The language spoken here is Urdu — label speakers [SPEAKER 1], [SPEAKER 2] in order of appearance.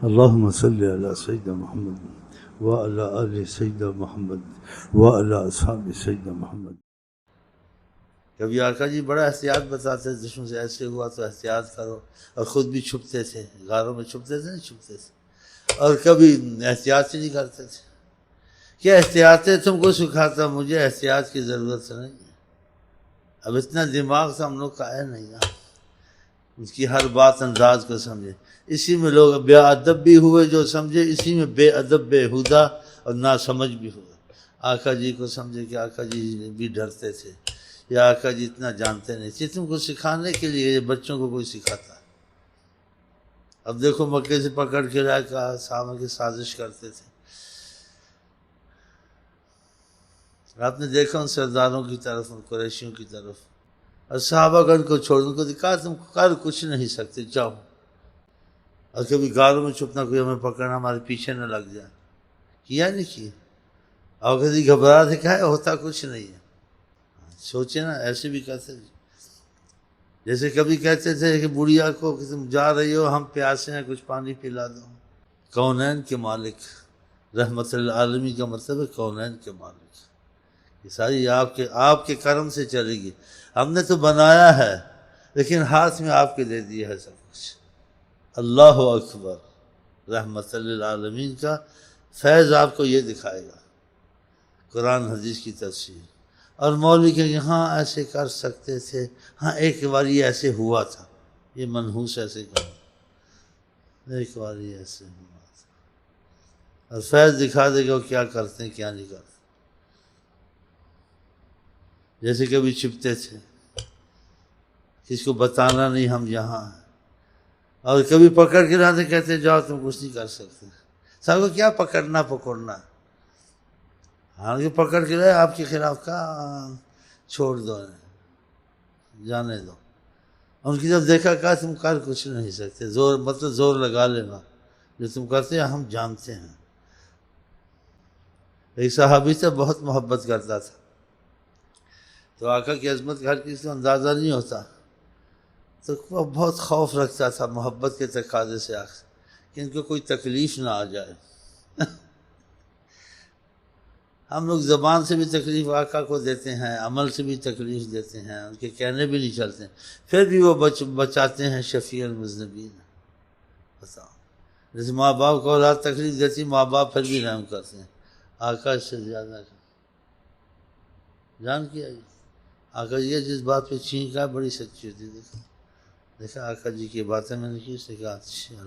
[SPEAKER 1] اللہم صلی علی سیدنا محمد وعلی آل سیدنا محمد وعلی اصحاب سیدنا محمد۔ کبھی آقا جی بڑا احتیاط بتاتے تھے، دشمن سے ایسے ہوا تو احتیاط کرو، اور خود بھی چھپتے تھے، غاروں میں چھپتے تھے، نہیں چھپتے تھے، اور کبھی احتیاط ہی نہیں کرتے تھے۔ کیا احتیاطیں تم کو سکھاتا، مجھے احتیاط کی ضرورت نہیں ہے۔ اب اتنا دماغ تو ہم لوگ کا ہے نہیں نا، اس کی ہر بات انداز کو سمجھے۔ اسی میں لوگ بے ادب بھی ہوئے جو سمجھے، اسی میں بے ادب بے ہدا اور نا سمجھ بھی ہوئے۔ آقا جی کو سمجھے کہ آقا جی بھی ڈرتے تھے، یا آقا جی اتنا جانتے نہیں تھے۔ تم کو سکھانے کے لیے بچوں کو کوئی سکھاتا ہے۔ اب دیکھو مکے سے پکڑ کے لائے کہا صحابہ کی سازش کرتے تھے۔ آپ نے دیکھا ان سرداروں کی طرف، ان قریشیوں کی طرف، اور صحابہ گن کو چھوڑ، ان کو دکھا تم کر کچھ نہیں سکتے، جاؤ۔ اور کبھی غاروں میں چھپنا، کوئی ہمیں پکڑنا، ہمارے پیچھے نہ لگ جائے، کیا نہیں کیا؟ اور کبھی گھبرا دکھا ہے، ہوتا کچھ نہیں ہے۔ سوچے نا، ایسے بھی کہتے تھے، جیسے کبھی کہتے تھے کہ بڑھیا کو کہ تم جا رہی ہو، ہم پیاسے ہیں، کچھ پانی پلا دو۔ کونین کے مالک، رحمت للعالمین کا مطلب ہے کونین کے مالک، یہ ساری آپ کے کرم سے چلے گی۔ ہم نے تو بنایا ہے، لیکن ہاتھ میں آپ کے دے دیا ہے سب کچھ۔ اللہ اکبر، رحمت للعالمین کا فیض آپ کو یہ دکھائے گا، قرآن حدیث کی تفسیر۔ اور مولوی کہ ہاں ایسے کر سکتے تھے، ہاں ایک بار یہ ایسے ہوا تھا، یہ منحوس ایسے کہا، ایک بار یہ ایسے ہوا تھا، اور فیض دکھا دے گا وہ کیا کرتے ہیں کیا نہیں کرتے۔ جیسے کبھی چھپتے تھے، کس کو بتانا نہیں ہم یہاں ہیں، اور کبھی پکڑ کے لاتے کہتے جاؤ تم کچھ نہیں کر سکتے۔ سب کو کیا پکڑنا حالانکہ پکڑ کے لائے آپ کے خلاف کا چھوڑ دو، جانے دو۔ ان کی جب دیکھا کہا تم کر کچھ نہیں سکتے، زور مطلب زور لگا لینا، جو تم کرتے ہیں ہم جانتے ہیں۔ ایک صحابی سے بہت محبت کرتا تھا، تو آقا کی عظمت کا ہر کسی کو اندازہ نہیں ہوتا، تو وہ بہت خوف رکھتا تھا محبت کے تقاضے سے کہ ان کو کوئی تکلیف نہ آ جائے۔ ہم لوگ زبان سے بھی تکلیف آقا کو دیتے ہیں، عمل سے بھی تکلیف دیتے ہیں، ان کے کہنے بھی نہیں چلتے ہیں، پھر بھی وہ بچاتے ہیں، شفیع المذنبین۔ بتاؤ، جیسے ماں باپ کو اولاد تکلیف دیتی، ماں باپ پھر بھی رحم کرتے ہیں، آقا اس سے زیادہ جان کیا جی۔ آقا یہ جس بات پہ چھینکا بڑی سچی ہوتی ہے۔ دیکھا آقا جی کی باتیں میں نے کی، اس نے کہا اچھا